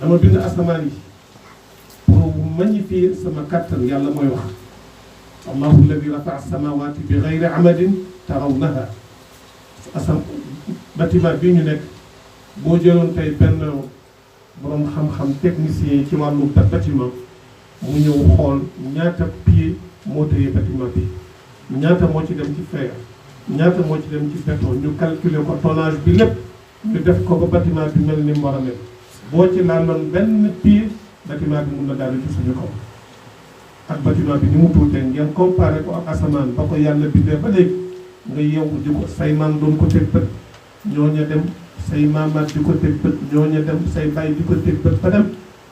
dama bind asamaan yi pour magnifier sama kàttan yàlla mooy wax allahu alladi rafa'a samawati bi gayri amadin tarawnaha bâtiment bii ñu nekk boo jëloon tey benn borom xam-xam technicien yi ci wàllu bâtiment mu ñëw xool ñaata pied moo téye bâtiment bi ñaata moo ci dem ci fer ñaata moo ci dem ci béton ñu calculer ko tonnage bi lépp ñu def ko ba bâtiment bi mel ni mu war a mel boo ci laaloon benn pied bâtiment bi mun na daal ci suñu kaw ak bâtiment bi ni mu tuutee ngeen comparé ko ak asamaan ba ko yàlla bindee ba léegi nga yeewu di ko say maam doon ko teg bët ñooña dem say maamaat di ko teg bët ñooña dem say bàyyi di ko teg bët ba dem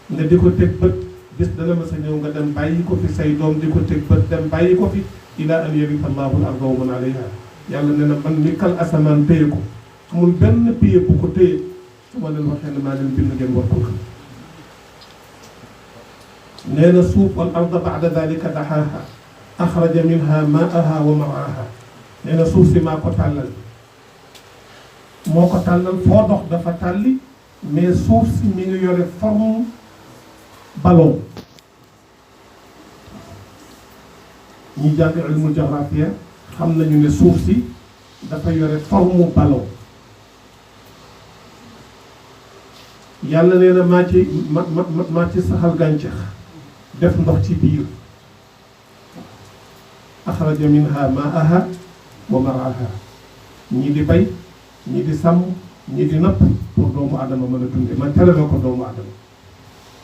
nga di ko teg bët bis dana ma sa ñëw nga dem bàyyi ko fi say doom di ko teg bët dem bàyyi ko fi ila an yarisa allahu al-arda wa man alayha yàlla nee na man mi kal asamaan téye ko amul benn pied bu ko téye su ma leen waxee ne maa leen bind ngeen war ko xam nee na suuf wal arda ba'da dalika daxaaha axraja minha maaha wa maraaha nee na suuf si maa ko tàllal moo ko tàllal foo dox dafa tàlli mais suuf si mi ngi yore forme ballon ñi jàng ilmu géographie xam nañu ne suuf si dafa yore forme ballon yàlla nee na maa ci saxal gàncax def ndox ci biir axraja minha maaha wa maraaha ñii di bay ñii di sàmm ñii di napp pour doomu adama mën a dunde ma tere la ko doomu adama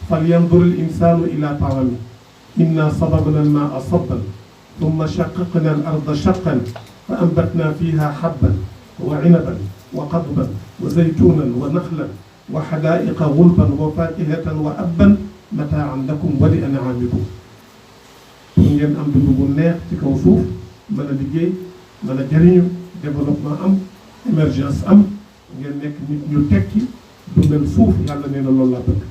fal yandur al insanu ila taami inna sababna al maa sabban thumma shaqaqna al arda shaqqan fa ambatna fiha habban wa inaban wa qadban wa zaytunan wa nakhlan wa hadaiqa gulban wa fakihatan wa abban mataan lakum wa li an'amikum pour ngeen am dund bu neex ci kaw suuf mën a liggéey mën a jëriñu développement am émergence am ngeen nekk nit ñu tekki dundal suuf yàlla nee na loolu laa bëgg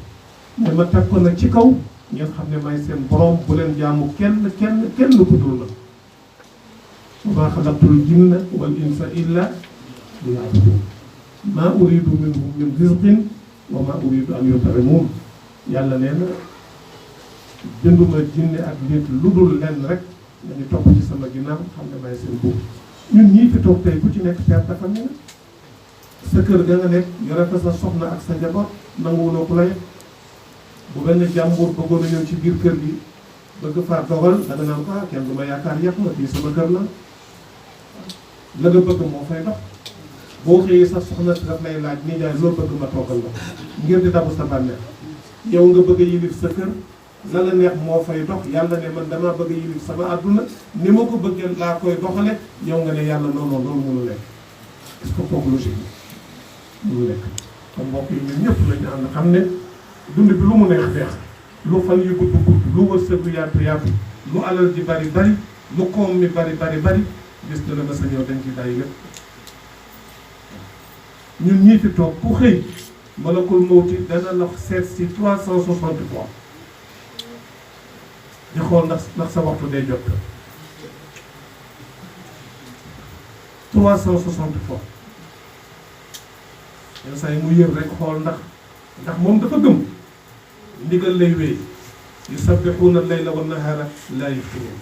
mais ma teg ko nag ci kaw ngeen xam ne may seen borom bu leen jaamu kenn ku dul la wa maa xalaqtul jinna wal insa illa liya'budun maa uridu minhum min rizqin wa maa uridu an yut'imun yàlla nee na binduma jinne ak nit lu dul lenn rek dañu topp ci sama ginnaaw xam ne may seen buur ñun ñii fi toog tey ku ci nekk père de famille sa kër ga nga nekk yore fa sa soxna ak sa njaboot nanguwuloo ku la yëpp bu benn jàmbur bëggoon a ñëw ci biir kër gi bëgg faa dogal da nga naan ko kenn du ma yaakaar yàq ma fii sama kër la la nga bëgg moo fay dox boo xëyee sa soxna si daf lay laaj nii jaay loo bëgg ma toogal la ngir di dabu sa bànneex yow nga bëgg a yilif sa kër la la neex moo fay dox yàlla ne man damaa bëgg a yilif sama àdduna ni ma ko bëggee laa koy doxale yow nga ne yàlla non non loolu mënu lekk est-ce que kooku logique mënu lekk kon mbokk yi ñun ñëpp lañu ànd xam ne dund bi lu mu neex neex lu fan yu gudd gudd lu wërsëg lu yaatu yaatu lu alal ji bari bari lu koom mi bari gis dana ma sa ñëw dañ ci bàyyi lépp ñun ñii fi toog ku xëy malakul mawti dana la seet si 363 di xool ndax sa waxtu day jot 360 fois yenn saa yi mu yër rek xool ndax moom dafa gëm ndigal lay wéy yusabbixuuna al-layla wa nahaara laa yafturuun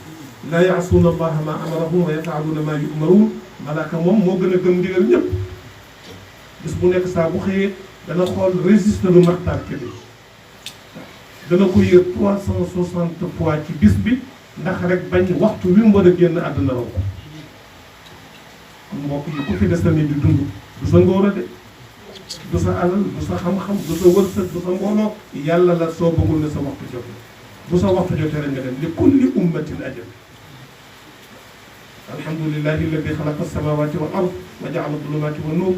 laa yaasuuna allaha maa amarahum wa yafaaluuna maa yu'maruun malaaka moom moo gën a gëm ndigal ñëpp bis bu nekk saa bu xëyee dana xool registre lu Maxtaar Kébé dana ko yër 360 fois ci bis bi ndax rek bañ waxtu wi mu war a génn àdduna raw ko kon mbokk yi ku fi des tamit di dund du sa ngóor a de du sa alal du sa xam-xam du sa wërsëg du sa mbooloo yàlla la soo bëggul ne sa waxtu jotee bu sa waxtu jotee rek nga dem li kulli ummatin ajal alhamdulillahi alladi xalaqa as-samawati wal ard wa jaala adh-dhulumati wan nur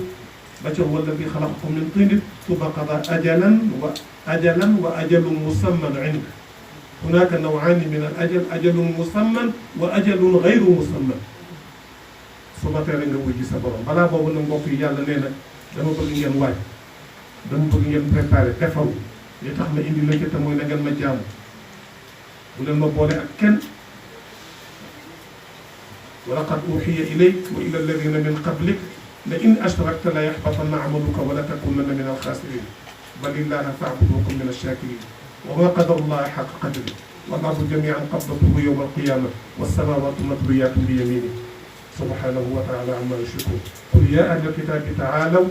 bacca huwa alladi xalaqakum min tinin thumma qada ajalan wa ajalun musamman inda hunaka naw'ani min al ajal ajalun musamman wa ajalun gayru musamman su ma tere nga wuy ji sa borom balaa boobu nag mbokk yi yàlla nee na dama bëgg ngeen waaj dama bëgg ngeen préparé defaru li tax ma indi la ci te mooy na ngeen ma jaamu bu leen ma boole ak kenn wa laqad uxiya ilayk wa ila alladina min qablik la in ashrakta la yaxbatanna amaluka wa la takunanna min alxaasirin balillahi fa'budu wa kun mina shakirin wa ma qadarullaha haqqa qadrihi wal ardu jami'an qabdatuhu yawma al-qiyamah was samawati matwiyatun bi yaminihi subhanahu wa ta'ala amma yushrikun qul ya ahla al-kitabi ta'alaw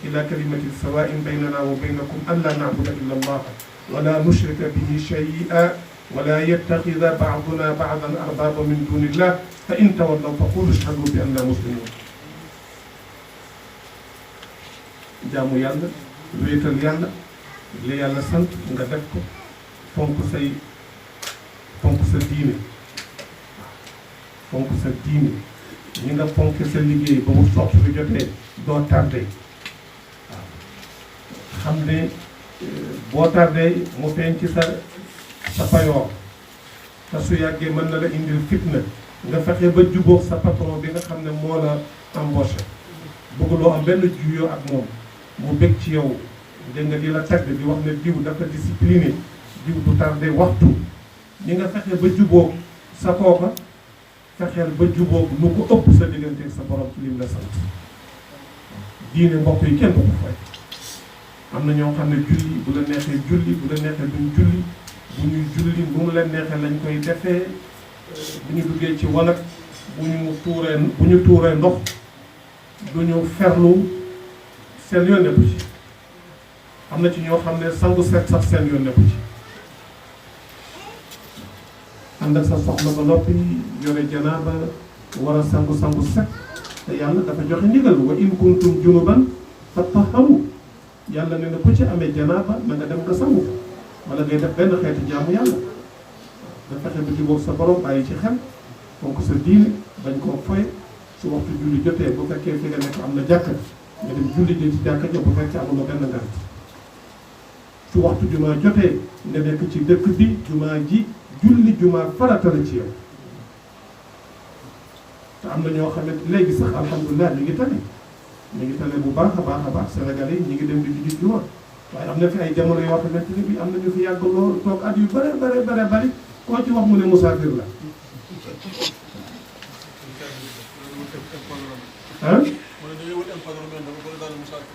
ila kalimatin sawa'in baynana wa baynakum alla na'buda illa Allah wa la nushrika bihi shay'an wa la yattakhidha ba'duna ba'dan arbaba min dunillah fa in tawallaw faqulu ashhadu bi anna muslimun. jaamu yàlla wéetal yàlla li yàlla sant nga def ko fonk sa diine fonk sa diine ñi nga fonk sa liggéey ba mu soxla bi jotee doo tardé waaw xam ne boo tardé mu feeñ ci sa payoor te su yàggee mën na la indil fitna nga fexe ba jubóog sa patron bi nga xam ne moo la embauché bëgguloo am benn juyoo ak moom mu bëgg ci yow dégg nga di la tagg di wax ne diw dafa discipliné diw du tardé waxtu ñi nga fexe ba jubóog sa kooka fexeel ba jubóog nu ko ëpp sa diggante sa borom ci lim la sant diine mbokk yi kenn du ko fay am na ñoo xam ne julli bu la neexee julli bu la neexee duñ julli bu ñuy julli bu mu leen neexee lañ koy defee bu ñu duggee ci wanag bu ñu tuuree ndox du ñu ferlu seen yoon nekku ci am na ci ñoo xam ne sangu set sax seen yoon nekku ci ànd ak sa soxla ba noppi yore janaaba war a sangu set te yàlla dafa joxe ndigal wa in kuntum junuban fattaharu yàlla ne na ku ci amee janaaba na nga dem nga sangu wala ngay def benn xeetu jaamu yàlla nga fexe ba jubóog sa borom bàyyi ci xel fonk sa diine bañ koo foy su waxtu julli jotee bu fekkee fi nga nekk am na jàkka nga dem julli ji ci jàkka ja bu fekkee amuloo benn ngant su waxtu jumaa jotee nga nekk ci dëkk bi jumaa ji julli jumaa farata la ci yow te am na ñoo xam ne léegi sax alhamdulilah ñu ngi tane bu baax a baax Sénégalais yi ñu ngi dem di julli jumaa waaye am na fi ay jamono yoo xamante ne bi am na ñu fi yàgg lool toog at yu bare bari koo ci wax mu ne musaafir la ah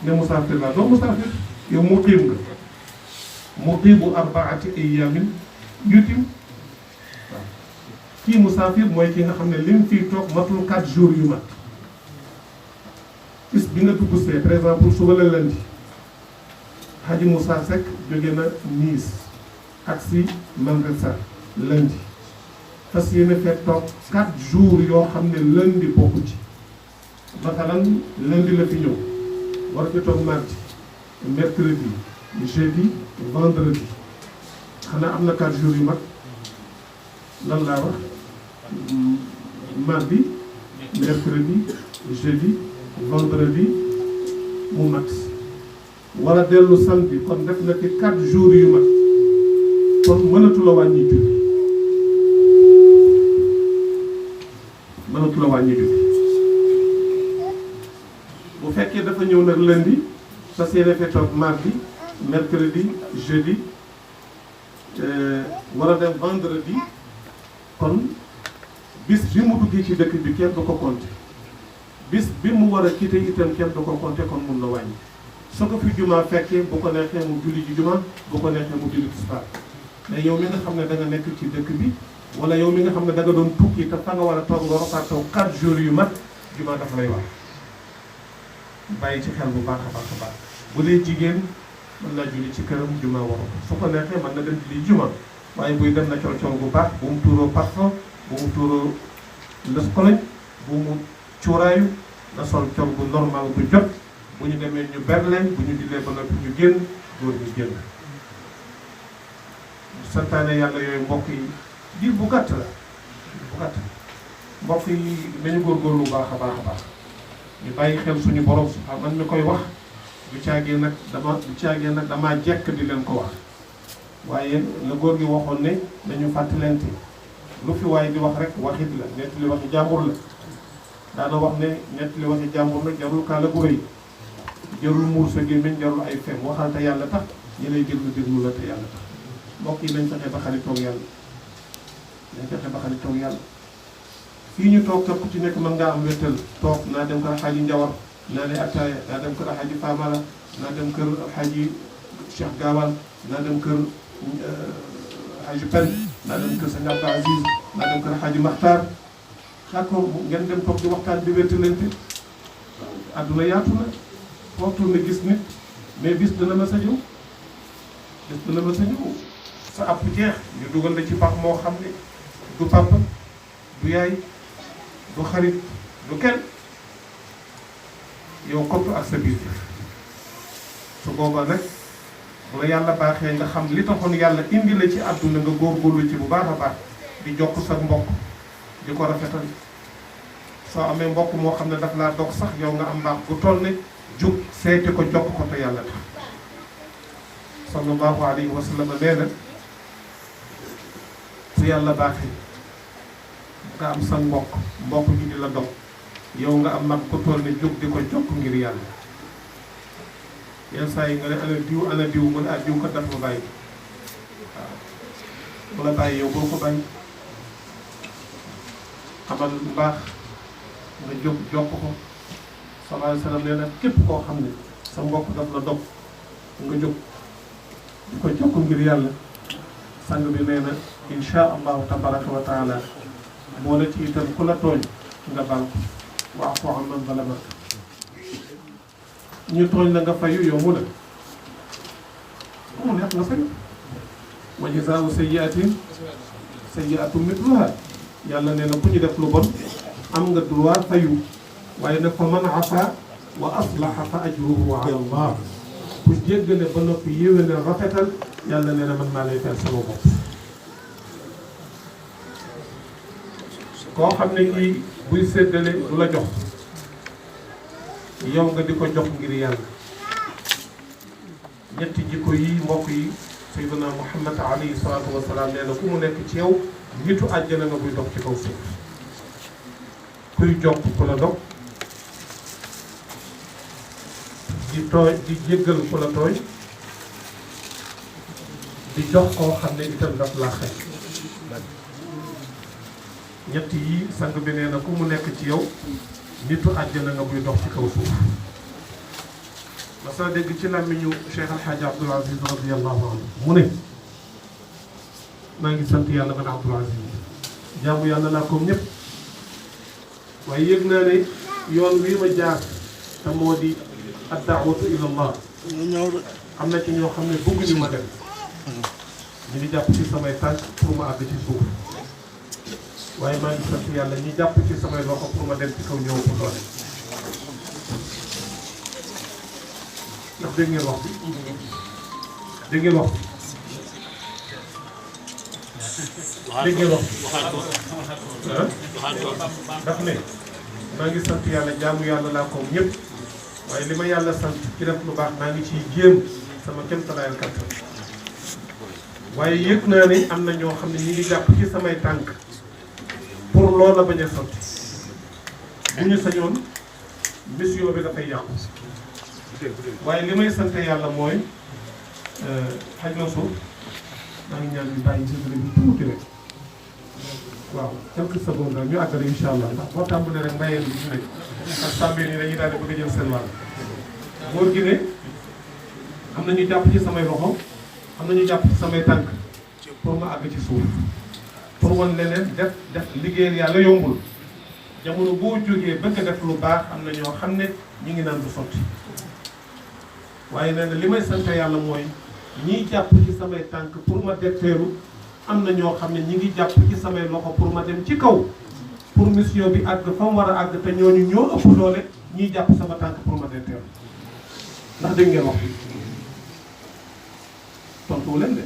ne musaafir la doo musaafir yow muqiim nga muqiimu arbaati ayaamin yutim waaw kii musaafir mooy ki nga xam ne lim fii toog matul 4 jours yu mat bis bi nga dugg see par exemple suba la lundi Haji Moussa Seck jóge na Nice ak si Manresa lundi fas yéene fekk toog 4 jours yoo xam ne lundi bokku ci masalan lundi la fi ñëw war fi toog mardi mercredi jeudi vendredi xanaa am na 4 jours yu mag lan laa wax mardi mercredi jeudi vendredi mu mat war a dellu samedi kon def na ci 4 jours yu mag kon mënatu la wàññi julli bu fekkee dafa ñëw nag lundi fas yéene fee toog mardi mercredi jeudi war a dem vendredi kon bis bi mu duggee ci dëkk bi kenn du ko compter bis bi mu war a quitté itam kenn du ko compter kon mun na wàññi soo ko fi jumaa fekkee bu ko neexee mu julli ji jumaa bu ko neexee mu julli tisbaar mais yow mi nga xam ne da nga nekk ci dëkk bi wala yow mi nga xam ne da nga doon tukki te fa nga war a toog nga rokaat taw 4 jours yu mat jumaa dafa lay wax bàyyi ci xel bu baax a baax bu dee jigéen mën naa julli ci këram jumaa waru ko su ko neexee mën na dem julli jumaa waaye buy dem na col bu baax bu mu tuuroo parfum bu mu tuuroo lës koloñ bu mu cuuraayu na sol col bu normal bu jot bu ñu demee ñu berleen bu ñu dillee ba noppi ñu génn góor ñu génn santaane yàlla yooyu mbokk yi diir bu gàtt la mbokk yi nañu góorgóorlu bu baax a baax ñu bàyyi xel suñu borom subhaanahu man mi koy wax du caagee nag damaa jekk di leen ko wax waaye la góor gi waxoon ne nañu fàttalente lu fi waaye di wax rek waxit la nettali waxi jàmbur la daana wax ne nettali waxi jàmbur la jarul kaala gu rëy jarul muur sa gémmiñ jarul ay fen waxal te yàlla tax ñi lay déglu la te yàlla tax mbokk yi nañ fexe ba xaritoog yàlla fii ñu toog kat ku ci nekk mën ngaa am wéttal toog naa dem kër Alxaaji Njawar naa ne attaaya naa dem kër Alxaaji Famara naa dem kër Alxaaji Cheikh Gaawaan naa dem kër Haji Pen naa dem kër Sëñ Abdou Aziz naa dem kër Haji Maxtaar d'accord ngeen dem toog di waxtaan di wéttalante adduna yaatu na foo tourné gis nit mais bis dana ma sa ñëw bis dana ma sa ñëw sa app jeex ñu dugal la ci pax moo xam ne du papa du yaay du xarit du kenn yow kottu ak sa biir su boobaa nag bu la yàlla baaxee nga xam li taxoon yàlla indi la ci àdduna nga góorgóorlu ci bu baax a baax di jokk sa mbokk di ko rafetal soo amee mbokk moo xam ne daf laa dog sax yow nga am mbaax bu toll ne jug seeti ko jokk ko te yàlla tax sallallahu alayhi wa sallam nee na su yàlla baaxee nga am sa mbokk gi di la dog yow nga am mag bu toll ne jug di ko jokk ngir yàlla yenn saa yi nga ne ana diw mën a diw ko daf ma bàyyi waaw bu la bàyyi yow boo ko bàyyi amal lu baax nga jóg jokk ko sallallahu alayhi wa sallam nee na képp koo xam ne sa mbokk daf la dog nga jóg di ko jokk ngir yàlla sang bi nee na insha allahu tabaraka wa taala moo la ci itam ku la tooñ nga baal ko wa'fu amman zalamak ñu tooñ la nga fayu yomb na ku mu neex nga fayu wa jazaa'u sayyi'atin sayyi'atun mithluha yàlla nee na ku ñu def lu bon am nga droit fayu waaye nag fa man afa wa aslaha fa ajruhu ala allah ku jéggale ba noppi yéwénal rafetal yàlla nee na man maa lay fay sama bopp koo xam ne kii buy séddale du la jox yow nga di ko jox ngir yàlla ñetti jikko yi mbokk yi sayyidina Muhammad alayhi salaatu wa salaam nee na ku mu nekk ci yow nitu àjjana nga buy dox ci kaw suuf kuy jokk ku la dog di tooñ di jéggal ku la tooñ di jox koo xam ne itam daf la xëy ñett yi sang bi nee na ku mu nekk ci yow nitu àjjana nga buy dox ci kaw suuf masa dégg ci làmmiñu Cheikh Al Hadj Abdoul Aziz radiyallahu anhu mu ne maa ngi sant yàlla man Abdoul Aziz jaamu yàlla laa comme ñëpp waaye yëg naa ne yoon wii ma jaar te moo di ad-da'watu ila Allah am na ci ñoo xam ne bëgguñu ma dem ñu ngi jàpp ci samay tànk pour ma àgg ci suuf waaye maa ngi sant yàlla ñi jàpp ci samay loxo pour ma dem ci kaw ñëw pour doole ndax dégg ngeen wax bi dégg ngeen wax bi dégg ngeen wax daf ne maa ngi sant yàlla jaamu yàlla laa ko ñëpp waaye li ma yàlla sant ci def lu baax maa ngi ciy jéem sama kéemtalaayal kattan waaye yëg naa ne am na ñoo xam ne ñi ngi jàpp ci samay tànk pour loola bañ a sotti bu ñu sañoon mission bi dafay yàqu waaye li may sant yàlla mooy xaj na suuf maa ngi ñaan ñu bàyyi jëndale bi tuuti rek waaw quelques secondes rek ñu àggale incha allah ndax boo tàmbalee rek mbayeen bi ñu nekk ak sàmbeen yi dañuy daal di bëgg a jël seen wàll góor gi ne am na ñu jàpp ci samay loxo am na ñu jàpp ci samay tànk pour ma àgg ci suuf pour wan leneen def liggéeyal yàlla yombul jamono boo jógee bëgg a def lu baax am na ñoo xam ne ñu ngi naan du sotti waaye nee na li may sant yàlla mooy ñiy jàpp ci samay tànk pour ma detteelu am na ñoo xam ne ñi ngi jàpp ci samay loxo pour ma dem ci kaw pour mission bi àgg fa mu war a àgg te ñooñu ñoo ëpp doole ñiy jàpp sama tànk pour ma detteelu ndax dégg ngeen wax bi tontuwu leen de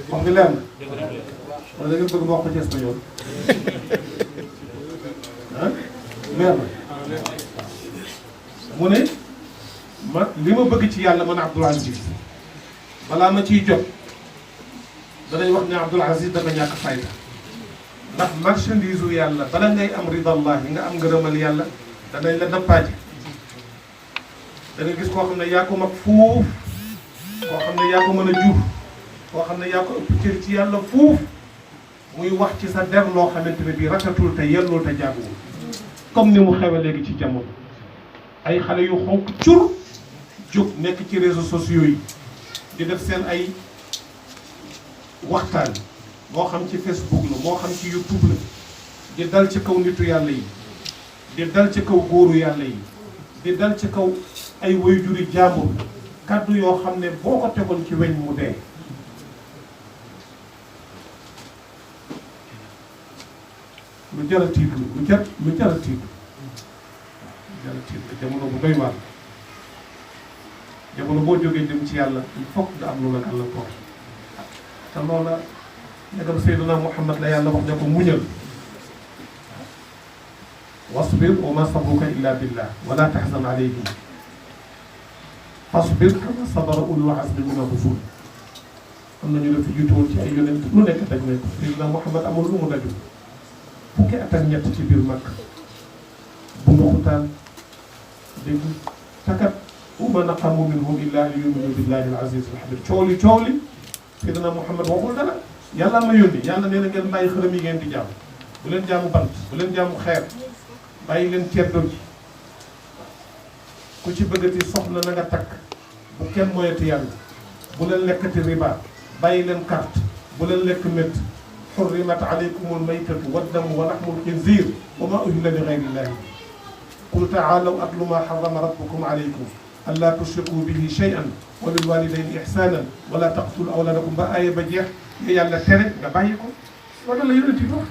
wax bi leer na wala da ngeen bëgg ma wax ko ci espagnol ah leer na mu ne ma li ma bëgg ci yàlla man Abdoul Aziz balaa ma ciy jot danañ wax ne Abdoul Aziz dafa ñàkk fayda ndax marchandise u yàlla bala ngay am ridallahi nga am ngërëmal yàlla danañ la nappaaje da nga gis koo xam ne yaa ko mag fuuf koo xam ne yaa ko mën a jur koo xam ne yaa ko ëpp cër ci yàlla fuuf muy wax ci sa der loo xamante ne bii rafetul te yellul te jaaduwul comme ni mu xewe léegi ci jamono ay xale yu xonk cur jóg nekk ci réseaux sociaux yi di def seen ay waxtaan moo xam ci Facebook la moo xam ci YouTube la di dal ci kaw nitu yàlla yi di dal ci kaw góoru yàlla yi di dal ci kaw ay waajuri jàmbur kàddu yoo xam ne boo ko tegoon ci weñ mu dee. lu jar a tiitlu lu jar a tiitlu jamono bu doy waar jamono boo jógee jëm ci yàlla il faut nga am lu la gàllankoor te loola ndegam Seydina Muhammad la yàlla wax ne ko muñal wasbir wa ma sabruka illa billah wala tahzan alayhim fasbir kama sabara ulul azmi mina rusul am na ñu la fi jiitu woon ci ay yonent lu nekk daj nañ ko Seydina Muhammad amul lu mu dajul fukki at ak ñett ci biir mag bu ndoxutaan dégg takat uma naqamu minhum illa an yuminu billahi al aziz al hamid coow li Seydina Muhammad waxul dara yàlla ma yónni yàlla nee na ngeen bàyyi xërëm yi ngeen di jaamu bu leen jaamu bant bu leen jaamu xeer bàyyi leen ceddo ji ku ci bëggati soxna na nga takk bu kenn moyati yàlla bu leen lekkati riba bàyyi leen carte bu leen lekk métt xurrimat alaykumul maytatu waddamu wa laxmul xinziir wa maa uhilla li gayrillahi qul taalaw atlu maa xarama rabbukum alaykum allaa tushriku bihi shay'an wa bil walidayni ihsanan wala taqtulu awlaadakum ba aaya ba jeex nga yàlla tere nga bàyyi ko loolu la yonent bi wax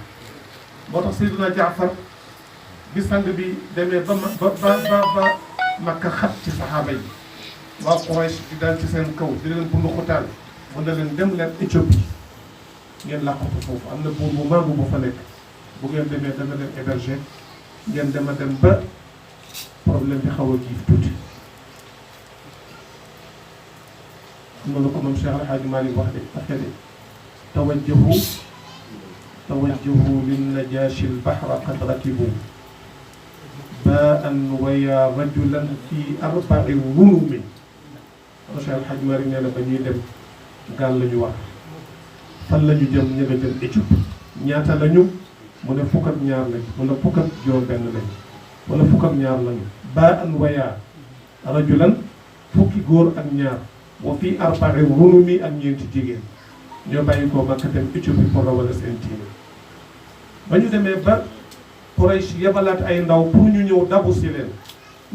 moo tax Seydina Jaafar bi sang bi demee ba Makka xat ci saxaaba yi waa Quraysh di dal ci seen kaw di leen bundu xutaal mu ne leen dem leen Éthiopie ngeen làqatu foofu am na buur bu màgg bu fa nekk bu ngeen demee dana leen héberger ngeen dem ba problème bi xaw a giif tuuti am na la ko moom Cheikh El Hadj Malick wax de affaire yi tawajjahu lin najashi al bahra qad rakibu baan wa ya rajulan fi arba'i runumi Cheikh El Hadj Malick nee na ba ñuy dem gaal la ñu wax fan la ñu jëm ña nga jëm Éthiopie ñaata lañu mu ne fukk ak ñaar lañ mu ne fukk ak juróom benn lañ wala fukk ak ñaar lañu baan wa ya rajulan fukki góor ak ñaar wa fi arba'i runumi ak ñeenti jigéen ñoo bàyyi ko Makka dem Éthiopie pour rawale seen diine ba ñu demee ba Quraysh yebalaat ay ndaw pour ñu ñëw dabu si leen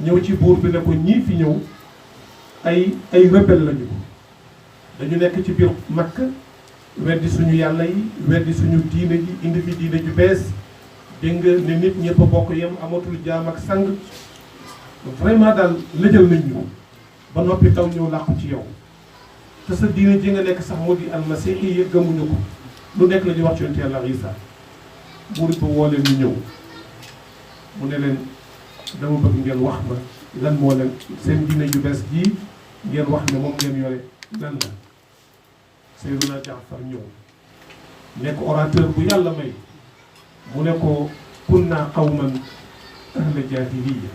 ñëw ci buur bi ne ko ñii fi ñëw ay rebelle lañu dañu nekk ci biir Makka weddi suñu yàlla yi weddi suñu diine ji indi fi diine ju bees dégg nga ne nit ñëpp a bokk yem amatul jaam ak sang vraiment daal lëjal nañ ñu ba noppi taw ñëw làqu ci yow te sa diine ji nga nekk sax moo di almasiixi yi gëmuñu ko lu nekk la ñuy wax ci yonent Yàlla Isa buur ba woo leen ñu ñëw mu ne leen dama bëgg ngeen wax ma lan moo leen seen diine ju bees jii ngeen wax ne moom ngeen yore lan la Seydina Jaafar ñëw nekk orateur bu yàlla may mu ne ko kunna qawman ahla jaahiliya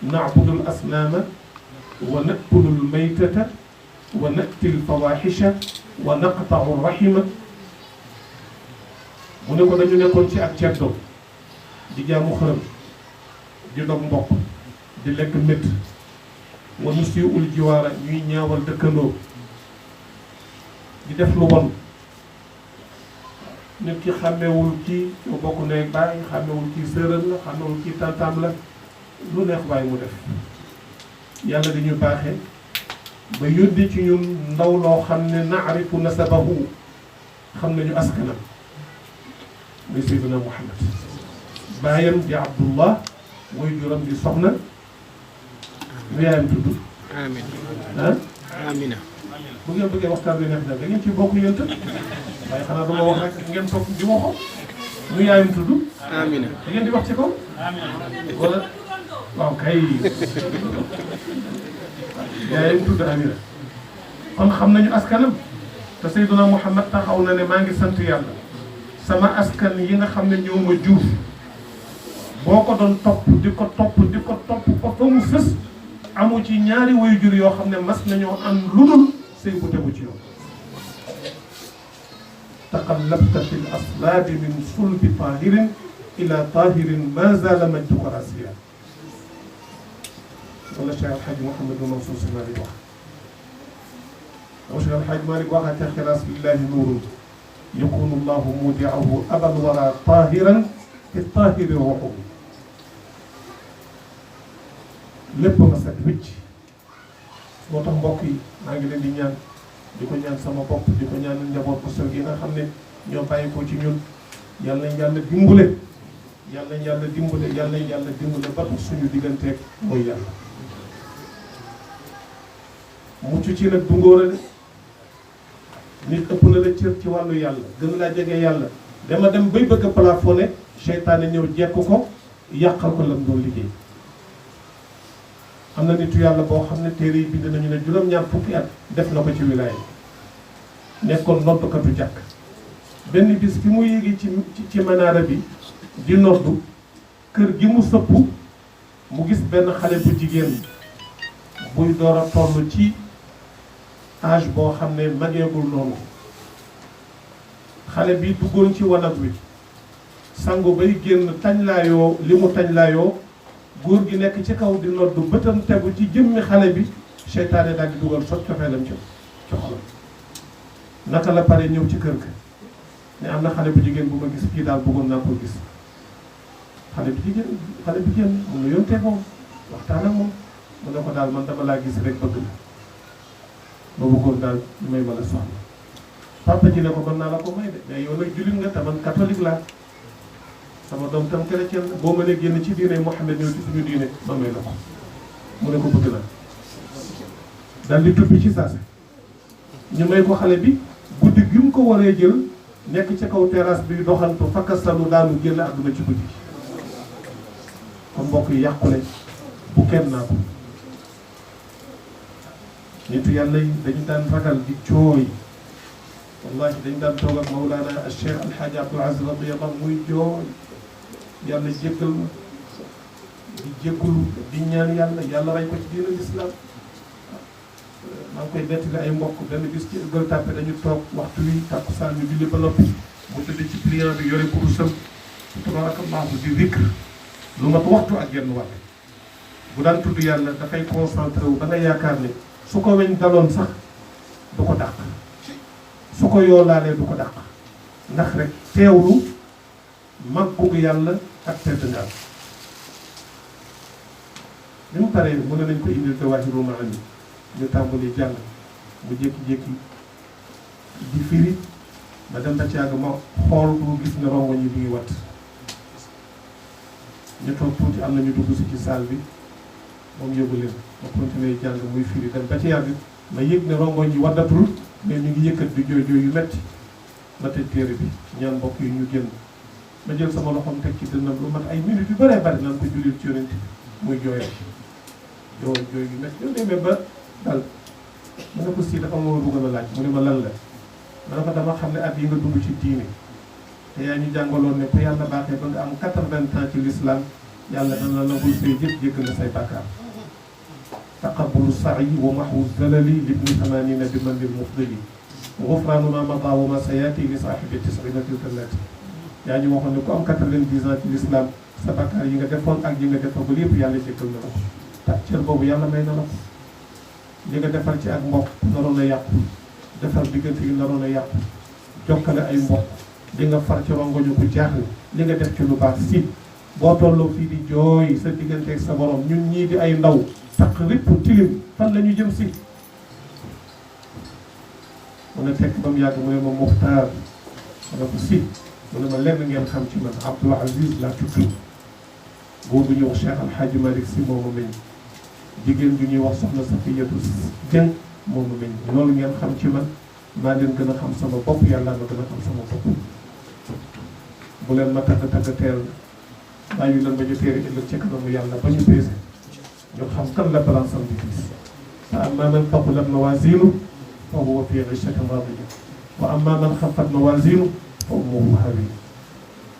na'budu al asnaama wa nakulu al maytata wa na'ti al fawahisha wa naqta'u rahima mu ne ko dañu nekkoon ci ak ceddo di jaamu xërëm di dog mbokk di lekk métt wa nusii'ul jiwaara ñuy ñaawal dëkkandoo di def lu bon nit ki xàmmewul kii ñoo bokk ndey baay xàmmewul kii sërëm la xàmmewul kii tantam la lu neex waaye mu def yàlla dañu baaxee ba yónni ci ñun ndaw loo xam ne naarifu nasabahu xam nañu askanam muy Seydina Muhammad baayam di Abdullah mooy juram di soxna nu yaayam tudd Amina bu ngeen bëggee waxtaan bi neex na da ngeen ci bokk yéen tam waaye xanaa dama wax rek ngeen toog di waxo nu yaayam tudd Amina da ngeen di wax ci kaw wala waaw kay yaayam tudd Amina kon xam nañu askanam te Seydina Muhammad taxaw na ne maa ngi sant yàlla sama askan yi nga xam ne ñoo ma juuf boo ko doon topp di ko topp ba fa mu fës amu ci ñaari waajur yoo xam ne mas nañoo am lu dul sëy bu tegu ci yoon taqallabta fi l aslaabi min sulbi tahirin ila tahirin ma zala majduka rasiya wala Cheikh El Hadj Mouhamadou Mansour Sy Malick wax Cheikh El Hadj Malick waxate xilaas lillahi nuurun yakunu llahu mudiahu abal wara tahiran te tahiri ruuxu lépp nga set wicc moo tax mbokk yi maa ngi leen di ñaan di ko ñaan sama bopp di ko ñaan njaboot bu sew gi nga xam ne ñoo bàyyi ko ci ñun yàlla nañ yàlla dimbale yàlla nañ yàlla dimbale yàlla nañ yàlla dimbale ba suñu digganteeg mooy yàlla mucc ci nag du ngóor a de nit ëpp na la cër ci wàllu yàlla gën laa jege yàlla dama dem bay bëgg a plafonné seytaane ñëw jekk ko yàqal ko lam doon liggéey am na nitu yàlla boo xam ne téere yi bind nañu ne juróom-ñaar fukki at def na ko ci wilaaya nekkoon noddukatu jàkk benn bis fi mu yéegi ci manaara bi di noddu kër gi mu sëpp mu gis benn xale bu jigéen buy door a toll ci âge boo xam ne mageegul noonu xale bi duggoon ci wanag wi sangu bay génn tañlaayoo li mu tañlaayoo góor gi nekk ci kaw di noddu bëtam tegu ci jëmmi xale bi seytaane daal di dugal sot cofeelam ci xolam naka la pare ñëw ci kër ga ne am na xale bu jigéen bu ma gis kii daal bëggoon naa ko gis xale bi génn mun na yóntee moom waxtaan ak moom mu ne ko daal man dama laa gis rek bëgg la ma bëggoon daal ñu may mën a soxla papa ji ne ko mën naa la ko may de mais yow nag jullit nga te man catholique laa sama doom tam chrétien la boo mënee génn ci diine Muhammad ñëw ci suñu diine ma may la ko mu ne ko bëgg naa daal di tubbi ci saase ñu may ko xale bi guddi gi mu ko waree jël nekk ci kaw terrasse bi doxantu fakkastalu daanu génn àdduna ci guddi kon mbokk yi yàqule bu kenn naa ko nitu yàlla yi dañu daan ragal di jooy wallahi dañu daan toog ak Mawlana al Cheikh Al Hadj Abdoul Aziz radiyallahu muy jooy yàlla jéggal ma di jéggalu di ñaan yàlla rey ko ci diina l'islam maa ngi koy nettali ay mbokk benn bis ci Gueule Tapée dañu toog waxtu wi takkusaan ñu julli ba noppi mu tëdd ci pliant bi yore kurusam tabarakallahu di zikr lu mat waxtu ak genn wàll bu daan tudd yàlla dafay concentré wu ba nga yaakaar ne su ko weñ daloon sax du ko dàq su ko yoolaalee du ko dàq ndax rek teewlu mag bugg yàlla ak tedd nga am li mu paree mën nañ ko indil Jawahirul Maani ñu tàmbali jàng mu jékki-jékki di firi ma dem ba ci yàgg ma xool bu gis ne rongo ñi bi ngi wat ñu toog tuuti am na ñu dugg si ci salle bi moom yëgu leen ma continuer jàng muy firi dem ba ci yàgg ma yëg ne rongo ñi waddatul mais ñu ngi yëkkat di jooy jooy yu metti ma tëj téere bi ñaan mbokk yi ñu génn ma jël sama loxoom teg ci dënnam lu mat ay minutes yu bëree bëri naan ko jullit ci yonent bi muy jooyal jooy jooy yu metti ñu demee ba dal mu ne ko si dafa ma bëgg a laaj mu ne ma lan la ma ne ko dama xam ne at yi nga dund ci diine te yaa ñu jàngaloon ne ku yàlla baaxee ba nga am 80 ans ci l'islam yàlla dana la nangul say jëf jéggal la say bàkkaar taqabulu sa'i wa mahwu zalali libni thamanina bi man lil mufdali ghufranu ma mada wa ma sayati li saahibi tis'ina tilkallati yaa ñu waxoon ne ku am 90 ans ci l'islam sa bàkkaar yi nga defoon ak yi nga defagul yëpp yàlla jéggal na la ko ta cër boobu yàlla may na la ko li nga defar ci ak mbokk naroon a yàqu defar diggante yi naroon a yàqu jokkale ay mbokk li nga far ci rongoñu ku jaaxle li nga def ci lu baax si boo tolloo fii di jooy sa diggante ak sa borom ñun ñii di ay ndaw taq ripp tilim fan la ñu jëm si mu ne tekk ba mu yàgg mu ne ma Muxtaar ma ne ko si mu ne ma lenn ngeen xam ci man Abdoul Aziz laa tudd góor bu ñuy wax Cheikh Al Hadj Malick Sy moo ma meññ jigéen bi ñuy wax soxna Safiyatu Jeng moo ma meññ loolu ngeen xam ci man maa leen gën a xam sama bopp yàlla ma gën a xam sama bopp bu leen ma tagg teel bàyyi leen ba ñu téere ëllëg ci kanamu yàlla ba ñu peese ñu xam kan la balance am di gis fa amma man taqulat mawaziinu fa huwa fi ishatin raadiya wa amma man xaffat mawaziinu fa ummuhu hawiya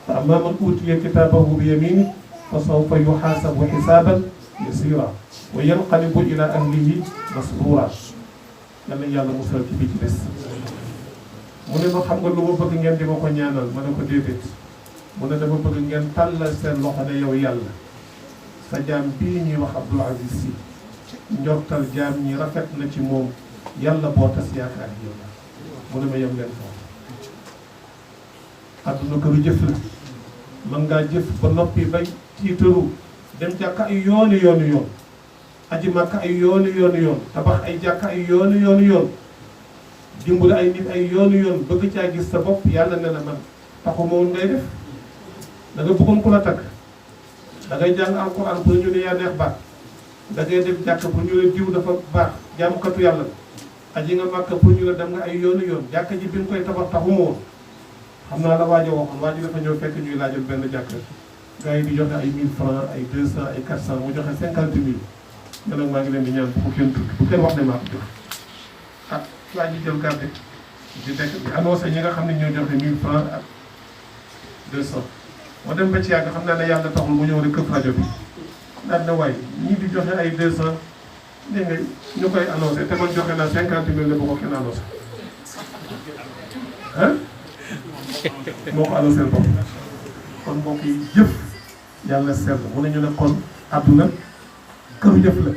fa amma man uutiya kitaabahu bi yamiinihi fa sawfa yuhaasabu hisaaban yasiira wa yanqalibu ila ahlihi masruura yal na yàlla musal ci bii ci des mu ne ma xam nga lu ma bëgg ngeen di ma ko ñaanal ma ne ko déedéet mu ne dama bëgg ngeen tàllal seen loxo ne yow yàlla sa jaam bii ñuy wax Abdoul Aziz Sy njortal jaam ñi rafet na ci moom yàlla boo tas yaakaar yow la mu ne ma yem leen foofu. adduna këru jëf la mën ngaa jëf ba noppi bay tiitaru dem jàkka ay yooni yoon aji màkka ay yooni yoon tabax ay jàkka ay yooni yoon dimbali ay nit ay yooni yoon bëgg caa gis sa bopp yàlla ne la man taxuma woon ngay def da nga bëggoon ku la tagg da ngay jàng alquran pour ñu ne yaa neex baat da ngay dem jàkka pour ñu ne diw dafa baax jaamukatu yàlla aji nga màkka pour ñu ne dem nga ay yooni yoon jàkka ji bi nga koy tabax taxuma woon. xam naa la waajo waxoon waa ji dafa ñëw fekk ñuy laajal benn jàkk gars yi di joxe ay 1000 francs ay 200 ay 400 mu joxe 50 000 nga nag maa ngi leen di ñaan bu kenn tukki bu kenn wax ne maa ko jox ah waa ji jël carte di dekk di annoncé ñi nga xam ne ñoo joxe 1000 francs ak 200 moo dem ba ci yàgg xam naa ne yàlla taxul mu ñëw rek këpp rajo bi daal na waay ñii di joxe ay 200 dégg nga ñu koy annoncé te man joxe naa 50 000 ne bu ko kenn annoncé ah moo ko alal seen bopp kon mbokk yi jëf yàlla seetlu mu ne ñu ne kon àdduna këru jëf la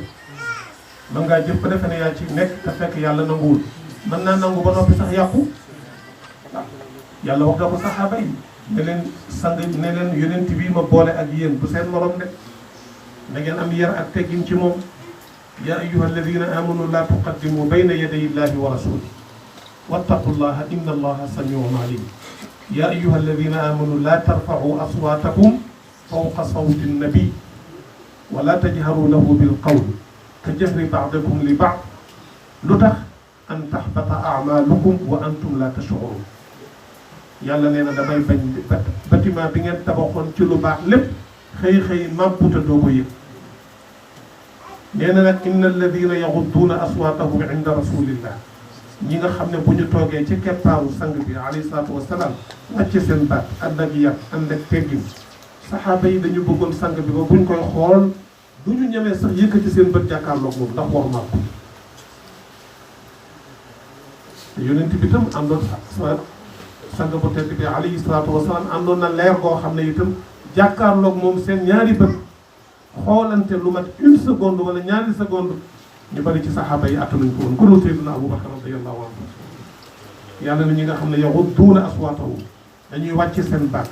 mën ngaa jëf ba defe ne yaa ci nekk te fekk yàlla nanguwul mën naa nangu ba noppi sax yàqu waaw yàlla wax na ko saxaaba yi ne leen sang ne leen yonent bii ma boole ak yéen bu seen morom de na ngeen am yar ak teggin ci moom yaa ayyuha alladina amanu laa tuqaddimu bayna yaday illahi wa rasuli wattaqullaha inna allaha samiun alim yaa ayyuha alladina amanu laa tarfa'u aswaatakum fawqa sawti nnabi wa laa tajharu lahu bil qawl ka jahri ba'dikum li ba'd lu tax an tahbata a'malukum wa antum laa tash'urun yàlla nee na damay bañ bâtiment bi ngeen tabaxoon ci lu baax lépp xëy màmputa doo ko yëg nee na nag inna alladina yaghudduuna aswaatahum inda rasulillah ñi nga xam ne bu ñu toogee ci keppaaru sang bi alayhi salaatu wasalaam wàcce seen baat ànd ak yar ànd ak teggin saxaaba yi dañu bëggoon sang bi ba buñ koy xool du ñu ñemee sax yëkkati seen bët jàkkaarloog moom ndax war maa ko te yonent bi itam àndoon sang bu tedd bi alayhi salaatu wasalaam àndoon na leer goo xam ne itam jàkkaarloog moom seen ñaari bët xoolante lu mat une seconde wala ñaari seconde ñu bari ci saxaaba yi attanuñ ko woon ku dul Seydina Abubakar radiyallahu anhu yàlla na ñi nga xam ne yaghudduuna aswaatahum dañuy wàcc seen baat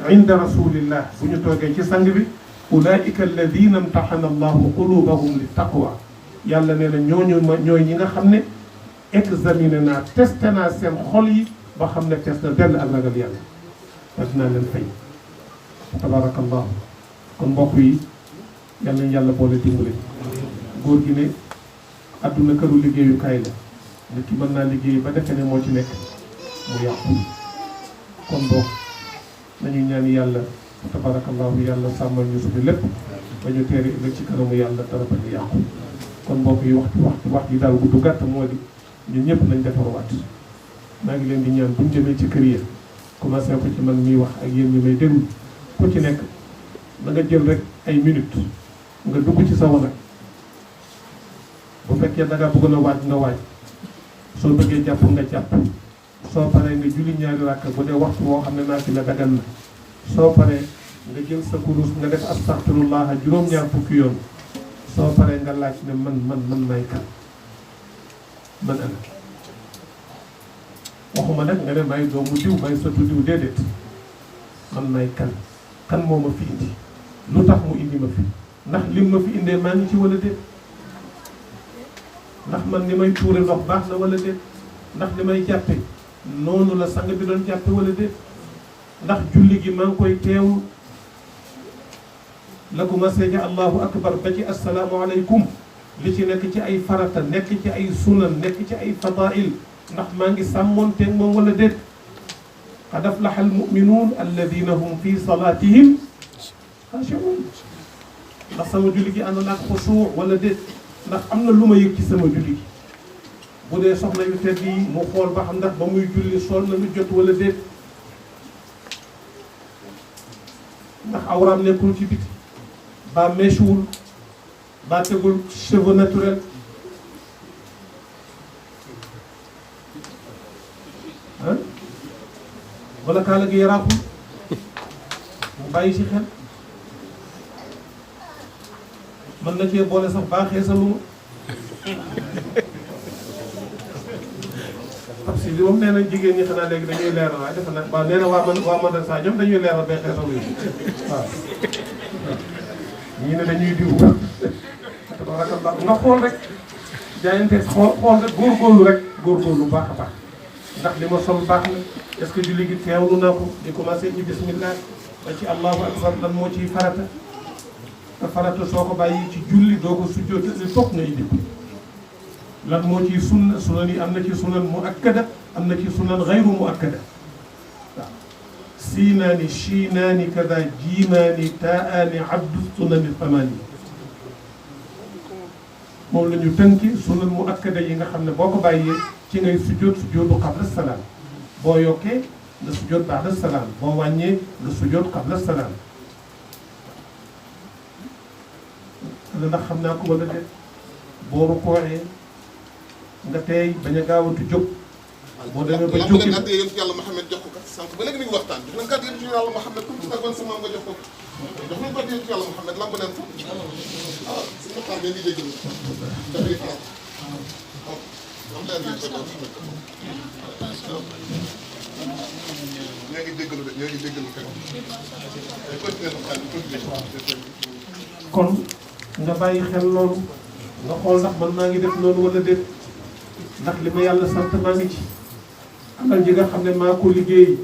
inda rasulillah bu ñu toogee ci sang bi ulaika alladina imtaxana allahu qulubahum li taqwa yàlla nee na ñooy ñi nga xam ne examiné naa testé naa seen xol yi ba xam ne test na dell ak ragal yàlla wa dinaa leen fay tabarakallahu kon mbokk yi yàlla nañ yàlla boole dimbale góor gi ne adduna këru liggéeyukaay la nit ki mën naa liggéey ba defe ne moo ci nekk mu yàqu kon boog nañu ñaan yàlla tabarakallahu yàlla sàmmal ñu suñu lépp ba ñu teeri ëllëg ci kanamu yàlla dara ba ñu yàqu kon mbokk yi wax ji daal gudd gàtt moo di ñun ñëpp nañ defarwaat maa ngi leen di ñaan buñ jëmee ci kër yi commencé ko ci man miy wax ak yéen ñi may déglu ku ci nekk na nga jël rek ay minutes nga dugg ci sa wanag bu fekkee da nga bëgg na waaj nga waaj soo bëggee jàpp nga jàpp soo paree nga julli ñaari ràkk bu dee waxtu woo xam ne naa fi la dagan na soo paree nga jël sa kurus nga def astaghfirullah juróom-ñaar fukki yoon soo paree nga laaj ne man may kan man ana waxuma nag nga ne may doomu diw may sotu diw déedéet man may kan moo ma fi indi lu tax mu indi ma fi ndax lim ma fi indee maa ngi ci wala déet ndax man ni may tuure ndox baax na wala déet ndax ni may jàppe noonu la sang bi doon jàppe wala déet ndax julli gi maa ngi koy teew la ko commencé ja allahu akbar ba ci assalaamu aleykum li ci nekk ci ay farata nekk ci ay sunan nekk ci ay fadail ndax maa ngi sàmmoonteeg moom wala déet qad aflaha almuminuun alladina hum fi salatihim xaashi'uun ndax sama julli gi ànd naag xusuu wala déet ndax am na lu ma yëg ci sama julli gi bu dee soxna yu tedd yi mu xool ba xam ndax ba muy julli sol na lu jot wala déet ndax awraam nekkul ci biti ba meesuwul ba tegul cheveux naturel ah wala kaala gi yaraaxul mu bàyyi si xel mën na cee boole sax baaxee sa lu parce que li moom nee na jigéen ñi xanaa léegi dañuy leeral waaye defe naa waaw nee na waa madrasa ñoom dañuy leeral bay xeesalu yi waaw ñii ne dañuy diw tabarakallah nga xool rek jaayante xool rek góorgóorlu baax a baax ndax li ma sol baax na est-ce que julli gi teewlu naa ko di commencé ci bismillah ba ci allahu akbar lan moo ciy farata te farata soo ko bàyyi ci julli doo ko sujjóot li toog nga indi ko lan moo ciy sunna sunan yi am na ci sunan muakkada am na ci sunan gayru muakkada waaw siinaani chiinaani kada jiimaani taaani abdu sunani tamaani moom la ñu tënki sunan muakkada yi nga xam ne boo ko bàyyee ci ngay sujjóot sujjóotu qabla salaam boo yokkee nga sujjóot ba'da salaam boo wàññee nga sujjóot qabla salaam ndax xam naa ko wala déet boo rukkooxee nga tey bañ a gaawatu jóg boo demee ba jóg lamb leen yàlla Muhammad jox ko kat sànq ba léegi mi ngi waxtaan jox leen kàddu yàlla Muhammad comme ci tàggoon sama nga jox ko jox leen kàddu yàlla Muhammad lamb leen ko ah si waxtaan bi ngi dégg dafay faral am leen ñu ko ñoo ngi déggalu de ñoo ngi déggalu kay kon nga bàyyi xel loolu nga xool ndax man maa ngi def loolu wala déet ndax li ma yàlla sant maa ngi ci alal ji nga xam ne maa ko liggéey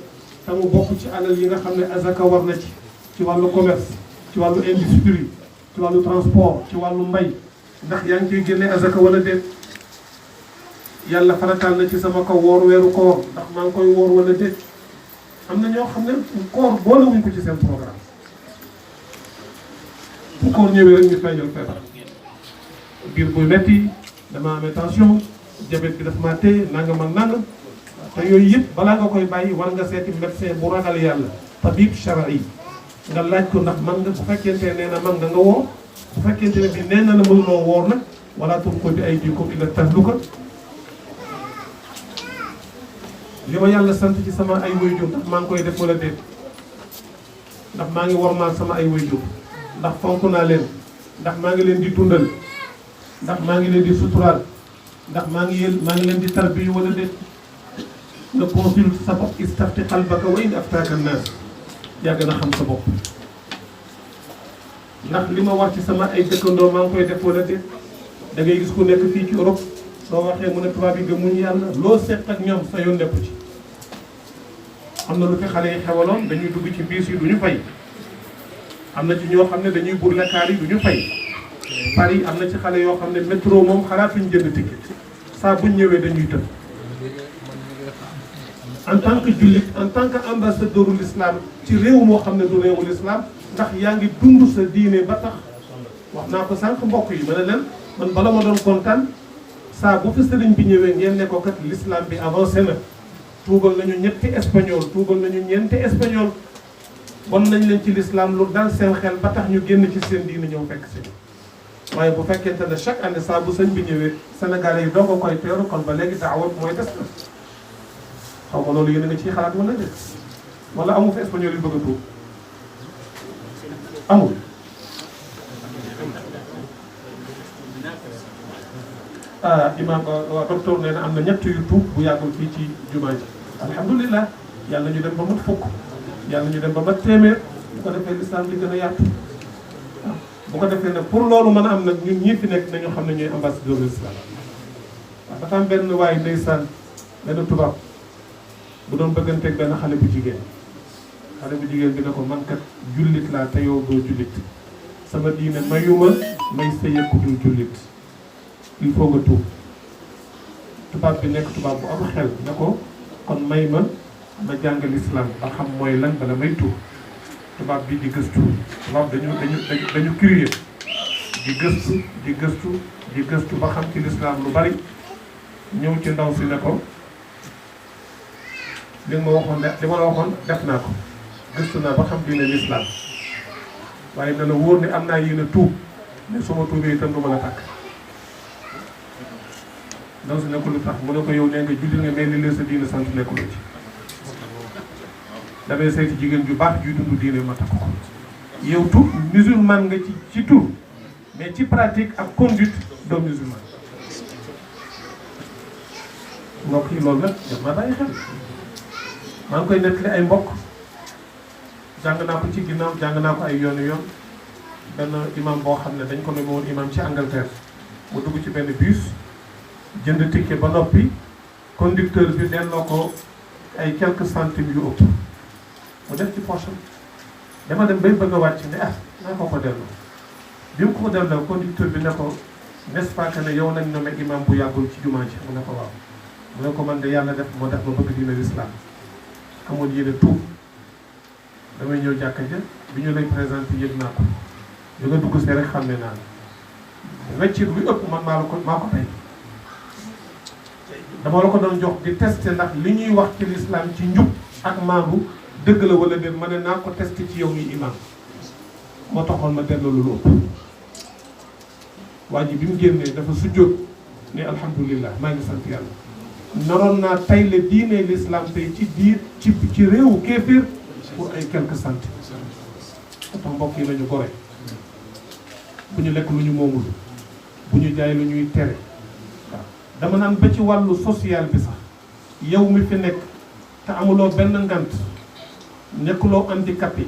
te mu bokk ci alal yi nga xam ne azaka war na ci wàllu commerce ci wàllu industrie ci wàllu transport ci wàllu mbay ndax yaa ngi ciy génne azaka wala déet yàlla farataal na ci sama kaw woor weeru koor ndax maa ngi koy woor wala déet am na ñoo xam ne koor boolewuñ ko ci seen programme bu koor ñëwee rek ñu feeñal feebar biir buy metti dama amee tension diabète bi daf maa téye nangam ak nangam te yooyu yëpp balaa nga koy bàyyi war nga seeti médecin bu ragal yàlla tabib shar'i nga laaj ko ndax man nga bu fekkente nee na man nga woor bu fekkente ne bi nee na la mënuloo woor nag wala tulqu bi aydikum ila tahluka li ma yàlla sant ci sama ay waajur ndax maa ngi koy def wala déet ndax maa ngi wormaal sama ay waajur ndax fonk naa leen ndax maa ngi leen di dundal ndax maa ngi leen di suturaal ndax maa ngi leen di tarbiyu wala déet nga consulte sa bopp istafti qalbaka wa in aftaaka nnaas yaa gën a xam sa bopp ndax li ma wax ci sama ay dëkkandoo maa ngi koy def wala déet da ngay gis ku nekk fii ci Europe soo waxee mu ne tubaab yi gëmuñu yàlla loo seq ak ñoom sa yoon nekku ci am na lu fi xale yi xewaloon dañuy dugg ci biis yi du ñu fay am na ci ñoo xam ne dañuy burle kaar yi du ñu fay Paris am na ci xale yoo xam ne métro moom xalaatuñ jënd ticket saa buñ ñëwee dañuy tëb en tant que jullit en tant que ambassadeur u l'islam ci réew moo xam ne du réewu l'islam ndax yaa ngi dund sa diine ba tax wax naa ko sànq mbokk yi ma ne leen man bala ma doon kontaan saa bu fi sëriñ bi ñëwee ngeen ne ko kat l'islam bi avancé na tuubal nañu ñetti espagnol tuubal nañu ñeenti espagnol wan nañ leen ci l'islam lu dal seen xel ba tax ñu génn ci seen diine ñëw fekk si waaye bu fekkente ne chaque année saa bu sëñ bi ñëwee Sénégalais yi doo ko koy teeru kon ba léegi daawa mooy des na xaw ma loolu yéen a nga ciy xalaat wala déet wala amu fi espagnol yu bëgg a tuub amul imam docteur nee na am na ñett yu tuub bu yàggul fii ci jumaa ji alhamdulilah yàlla ñu dem ba mat fukk yàlla ñu dem ba mat téeméer bu ko defee l'islam li gën a yaatu waaw bu ko defee nag pour loolu mën a am nag ñun ñii fi nekk nañu xam ne ñooy ambassadeur de l'islam waaw dafa am benn waaye ndeysaan benn tubaab bu doon bëgganteeg benn xale bu jigéen bi ne ko man kat jullit laa te yow doo jullit sama diine mayuma may sëy ku dul jullit il faut nga tuub tubaab bi nekk tubaab bu am xel ne ko kon may ma jàng l'islam ba xam mooy lan bala may tuub tubaab bi di gëstu tubaab dañu curieux di gëstu ba xam ci l'islam lu bari ñëw ci ndaw si ne ko li ma la waxoon def naa ko gëstu naa ba xam diine l'islam waaye na la wóor ne am naa yéene tuub ne su ma tuubee itam du ma la takk ndaw si ne ko lu tax mu ne ko yow nee nga julli nga mel ni leen sa diine sant nekkuloo ci damay seeti jigéen ju baax juy dund diine ma takk ko yow tur musulman nga ci tur mais ci pratique ak conduite doo musulman. mbokk yi loolu nag daf ma bàyyi xel maa ngi koy nettali ay mbokk jàng naa ko ci ginnaaw jàng naa ko ay yoonu yoon benn imam boo xam ne dañ ko nommé woon imam ci Angleterre mu dugg ci benn bus jënd ticket ba noppi conducteur bi delloo ko ay quelques centimes yu ëpp mu def ci poche dama dem bay bëgg a wàcc ne naa ko delloo bi mu ko delloo conducteur bi ne ko n'est-ce pas que ne yow lañ nommé imam bu yàggul ci jumaa ji mu ne ko waaw mu ne ko man de yàlla def moo def ma bëgg diine l'islam amoon yéene tuub damay ñëw jàkka ja bi ñu lay présenté yëg naa ko li nga dugg see rek xam ne naa la weccit lu ëpp man maa ko tey dama la ko doon jox di testé ndax li ñuy wax ci l'islam ci njub ak maandu dëgg la wala déet ma ne naa ko testé ci yow mi imam moo taxoon ma delloo lu ëpp waa ji bi mu génnee dafa sujjóot ne alhamdulilah maa ngi sant yàlla naroon naa tay le diine l'islam tey ci biir ci réewu kéefir pour ay quelques centimes tax mbokk yi nañu gore bu ñu lekk lu ñu moomul bu ñu jaay lu ñuy tere waaw dama naan ba ci wàllu social bi sax yow mi fi nekk te amuloo benn ngant nekkuloo handicapé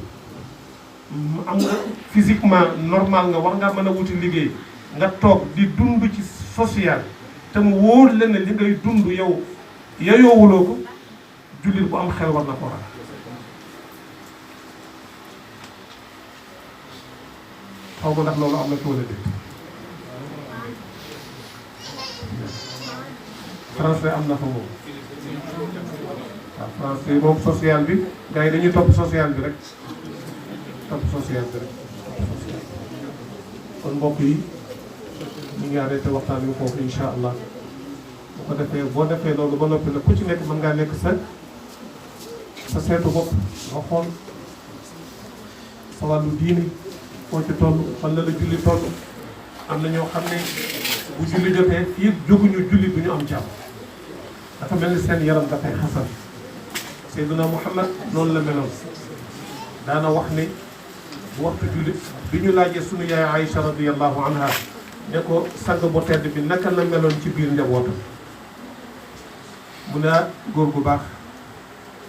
am nga physiquement normal nga war ngaa mën a wuti liggéey nga toog di dund ci social te mu wóor leen ne li ngay dund yow yayoowuloo ko jullit bu am xel war na ko ragal xaw ma ndax loolu am na ci wala déet français am na fa moom waaw français moom social bi gars yi dañuy topp social bi rek kon mbokk yi ñu ngi arrêté waxtaan wi foofu incha allah bu ko defee boo defee loolu ba noppi nag ku ci nekk mën ngaa nekk sa seetu bopp nga xool sa wàllu diini foo ci toll fan la julli toll am na ñoo xam ne bu julli jotee fii jóguñu julli du ñu am jàmm dafa mel ni seen yaram dafay xasan Seydina Muhammad noonu la meloon daana wax ne bu waxtu julli bi ñu laajee sunu yaay Aïcha radiyallahu anha ne ko sang bu tedd bi naka la meloon ci biir njabootam mu ne góor gu baax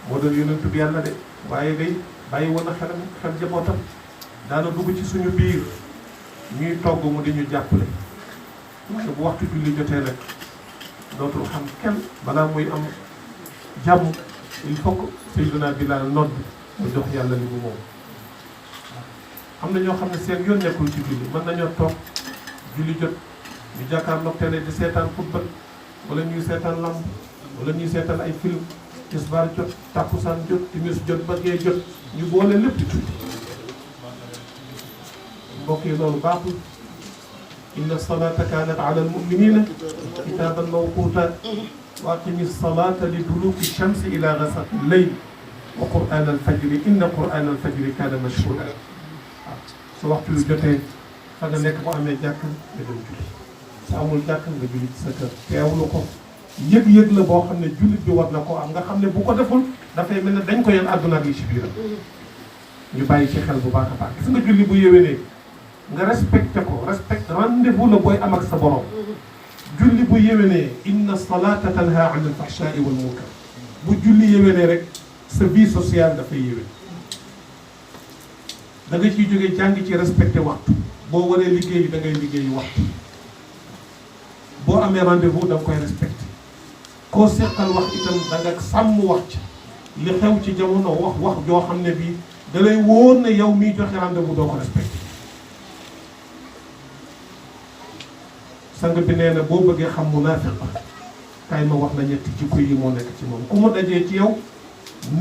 moo doon yonentu bi yàlla de waaye day bàyyi woon na xel njabootam daana dugg ci suñu biir ñuy togg mu di ñu jàppale waaye bu waxtu julli jotee nag dootul xam kenn balaa muy am jàmm il faut que Seydina Bilaal nodd mu jox yàlla li mu moom am na ñoo xam ne seen yoon nekkul ci julli mën nañoo toog julli jot ñu jàkkaarloog télé di seetaan football wala ñuy seetaan lamb wala ñuy seetaan ay film tisbaar jot takkusaan jot timis jot ba gee jot ñu boole lépp di tuuti mbokk yi loolu baaxul inna salata kanat ala almuminina kitaban mawquta wa aqimi salata li duluki shamsi ila ghasaqi lleyl wa quran alfajri inna quran alfajri kana mashhuda waaw su waxtu yu jotee fa nga nekk bu amee jàkk nga dem julli su amul jàkk nga julli ci sa kër teewlu ko yëg-yëg la boo xam ne jullit bi war na ko am nga xam ne bu ko deful dafay mel ne dañ ko yen àdduna ak li ci biiram ñu bàyyi ci xel bu baax a baax gis nga julli bu yéwénee nga respecté ko rendez-vous la booy am ak sa borom julli bu yéwénee inna salata tanha an al fahshai wal munkar bu julli yéwénee rek sa vie sociale dafay yéwén da nga ciy jógee jàng ci respecté waxtu boo waree liggéey da ngay liggéey waxtu boo amee rendez-vous da nga koy respecté koo seqal wax itam da nga sàmm wax ci li xew ci jamono wax joo xam ne bii da lay wóor ne yow miy joxe rendez-vous doo ko respecté sang bi nee na boo bëggee xam munaafiq kay ma wax la ñetti jikko yi moo nekk ci moom ku mu dajee ci yow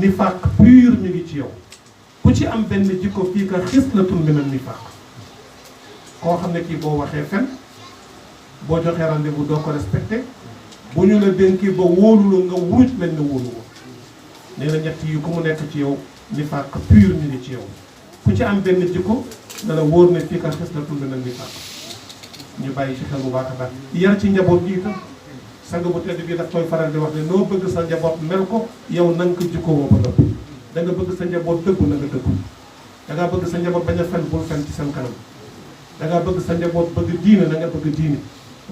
nifaaq pur mi ngi ci yow ku ci am benn jikko fii ka xislatun min an nifaaq koo xam ne kii boo waxee fen boo joxee rendez-vous doo ko respecté bu ñu la dénkee ba wóolu nga wuruj lañ la wóolu woon nee na ñett yi ku mu nekk ci yow nifaaq pur mi ngi ci yow ku ci am benn jikko na la wóor ne fii ka xislatun min an nifaaq ñu bàyyi ci xel bu baax a baax yar ci njaboot gi itam sang bu tedd bi daf koy faral di wax ne noo bëgg sa njaboot mel ko yow na nga ko jikkoo ba nëpp da nga bëgg sa njaboot dëggu na nga dëggu da ngaa bëgg sa njaboot bañ a fen bul fen ci seen kanam da ngaa bëgg sa njaboot bëgg diine da nga bëgg diine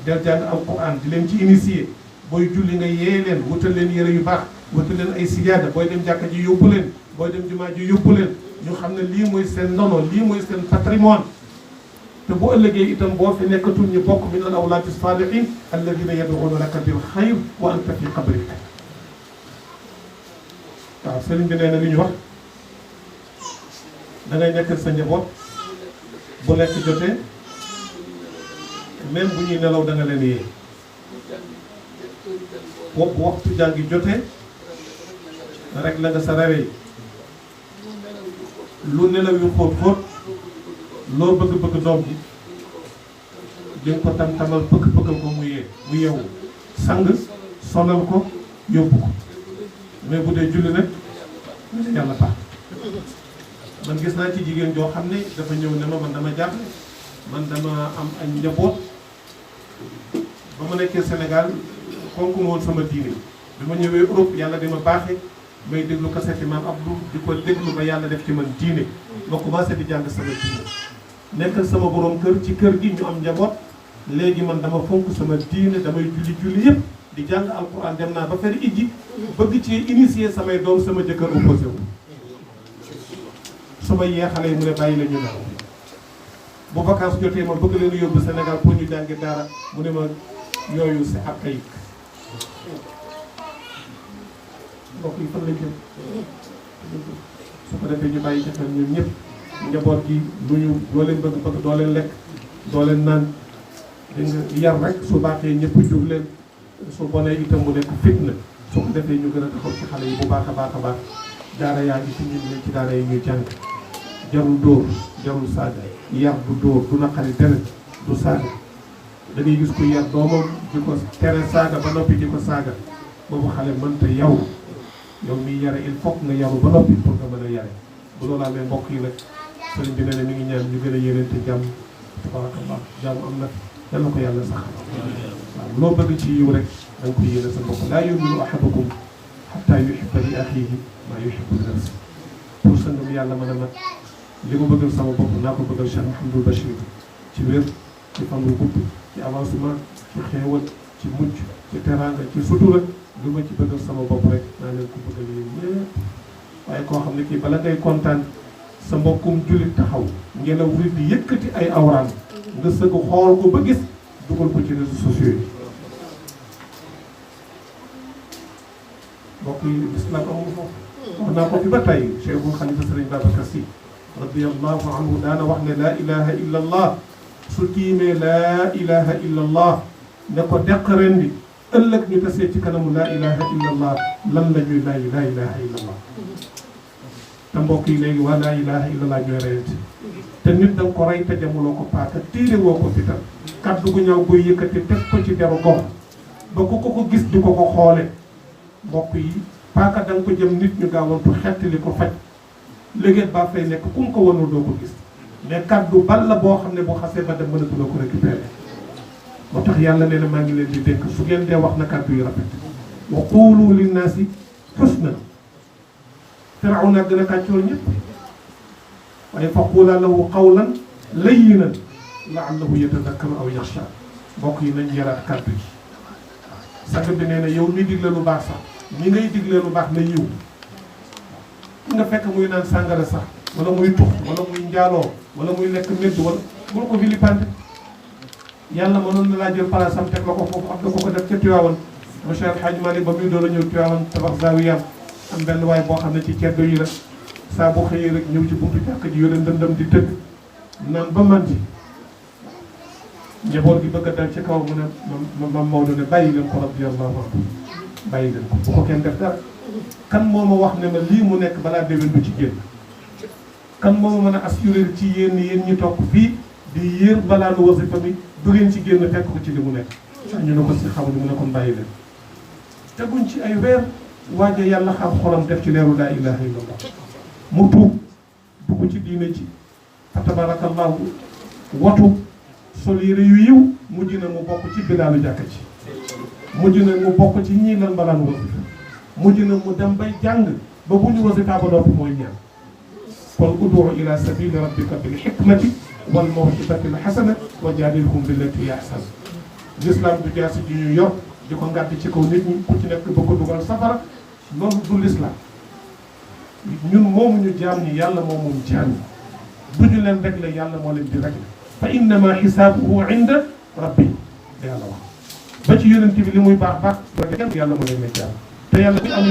del jàng alquran di leen ci initier booy julli nga yee leen wutal leen yére yu baax wutal leen ay sijaada booy dem jàkka ji yóbbu leen booy dem jumaa ji yóbbu leen ñu xam ne lii mooy seen ndono lii mooy seen patrimoine te bu ëllëgee itam boo fi nekkatul ñu bokk min al awlaadi saalihin alladina yad'uuna laka bil xayr wa anta fi qabrika waaw sëriñ bi nee na li ñu wax da ngay nekkal sa njaboot bu lekk jotee même bu ñuy nelaw da nga leen yee bu waxtu jàngi jotee rek la nga sa réveil lu nelaw yu xóot xóot loo bëgg-bëgg doom ji di nga ko tam-tamal pëkk-pëkkal ko mu yeewu sang sonal ko yóbbu ko mais bu dee julli nag yàlla baax man gis naa ci jigéen joo xam ne dafa ñëw ne ma man dama jàpp man dama am ay njaboot ba ma nekkee Sénégal fonk ma woon sama diine bi ma ñëwee Europe yàlla di ma baaxee may déglu kaseeti maam Abdou di ko déglu ba yàlla def ci man diine ma commencé di jàng sama diine nekkal sama borom kër ci kër gi ñu am njaboot léegi man dama fonk sama diine damay julli yëpp di jàng alquran dem naa ba fer ijji bëgg ci initier samay doom sama jëkkër opposé wu su ma yeexalee mu ne bàyyi la ñu nelaw bu vacances jotee ma bëgg leen yóbbu Sénégal pour ñu jàngi dara mu ne ma yooyu c'est archaïque mbokk yi fan lañ jëm su ko defee ñu bàyyi ci xel ñun ñëpp njaboot gi lu ñu doo leen bëgg doo leen lekk doo leen naan di nga yar rek su baaxee ñëpp jug leen su bonee itam mu nekk fitna su ko defee ñu gën a taxaw ci xale yi bu baax a baax a baax daara yaa ngi ci ñun ci daara yi ñuy jàng jarul dóor jarul saaga yar du dóor du naqari deret du saaga da ngay gis ko yar doomam di ko tere saaga ba noppi di ko saaga boobu xale mënta yow miy yare il faut nga yaru ba noppi pour nga mën a yare bu loolu amee mbokk yi nag sëriñ bi nee na mi ngi ñaan ñu gën a yéeneente jàmm tabarakallah jàmm am na yal na ko yàlla sax waaw loo bëgg ci yiw rek da nga ko yéene sa mbokk laa yuminu ahadukum hatta yuhibba li axiihi maa yuhibbu li nafsi pour sa ngëm yàlla mën a mat li ma bëggal sama bopp naa ko bëggal Cheikh Mouhamadou Bachir ci wér ci fan wu gudd ci avancement ci xéewal ci mucc ci teraanga ci sutura lu ma ci bëggal sama bopp rek naa leen ko bëggal yéen ñëpp waaye koo xam ne kii bala ngay kontaan sa mbokkum jullit taxaw ngelaw ri di yëkkati ay awraan nga sëgg xool ko ba gis dugal ko ci réseaux sociaux yi mbokk yi islam amul foofu wax naa ko fi ba tey Cheikhul Khalifa Sëriñ Babacar Sy radiyallahu anhu daana wax ne laa ilaha illa allah su tiimee laa ilaha illa allah ne ko deq ren bi ëllëg ñu tasee ci kanamu laa ilaha illa allah lan la ñuy laa ilaha illa allah te mbokk yi léegi waa laa ilaha illa allah ñooy reyante te nit da nga ko rey te jamuloo ko paaka téere woo ko fital kaddu gu ñaw koy yëkkati teg ko ci deru gox ba ku ko gis di ko xoole mbokk yi paaka da nga ko jëm nit ñu gaawantu xettali ko faj léegi ba fay nekk ku ko wanul doo ko gis mais kaddu bal la boo xam ne bu xasee ba dem mënatu la ko récupérer moo tax yàlla nee na maa ngi leen di dénk su ngeen dee wax na kaddu yu rafet wa quulu linnaasi husnan Firawna gën a kàccoor ñëpp waaye fa quulaa lahu qawlan layyinan la'allahu yatadakkaru aw yaxsha mbokk yi nañ yaraat kaddu yi sang bi nee na yow mi digle lu baax sax ñi ngay digle lu baax na yiw ki nga fekk muy naan sàngara sax wala muy tux wala muy njaaloo wala muy lekk médd wala bul ko vilipande yàlla mënoon na laa jël palaasam teg la ko foofu am na ko def ca Tiwaawan monsieur El Hadj Malick ba muy doon a ñëw Tiwaawan tabax zaawiyam am benn waay boo xam ne ci ceddo yi la saa bu xëyee rek ñëw ci buntu jàkk ji yore ndëndam di tëgg naan ba mandi njaboot gi bëgg a dal ci kaw mu ne mam Maodo ne bàyyi leen ko radiyallahu anhu bàyyi leen ko bu ko kenn def dara kan moo ma wax ne ma lii mu nekk balaa déwén du ci génn kan moo ma mën a assuré ci yéen ñi toog fii di yéer balaa nu wasifa mi du ngeen ci génn fekk ko ci li mu nekk ñu ne ko si xamuñu mu ne kon bàyyi leen teguñ ci ay weer waaje yàlla xam xolam def ci leeru laa ilaha illallah mu tuub dugg ci diine ci fa tabarakallahu watu sol yére yu yiw mujj na mu bokk ci bilaalu jàkka ci mujj na mu bokk ci ñii lan balaan wasifa mujj na mu dem bay jàng ba bu ñu wasifa ba noppi mooy ñaan kon ud'u ila sabili rabbika bil hikmati wal maw'izati l hasana wa jaadilhum billati hiya ahsan. l'islam du jaasi ji ñu yor di ko ngàdd ci kaw nit ñi ku ci nekk bëgg ko dugal safara loolu du l'islam. ñun moomuñu jaam ñi yàlla moom moom jaam ñi bu ñu leen réglé yàlla moo leen di réglé fa innama xisaabuhu inda rabbi da yàlla wax ba ci yonent bi li muy baax baax ba kenn yàlla moo leen ne jaam te yàlla bi am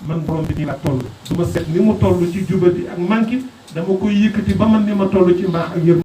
man borom bi nii la toll su ma seet ni mu toll ci jubati ak manki dama koy yëkkati ba man ni ma toll ci mbaax ak yërmande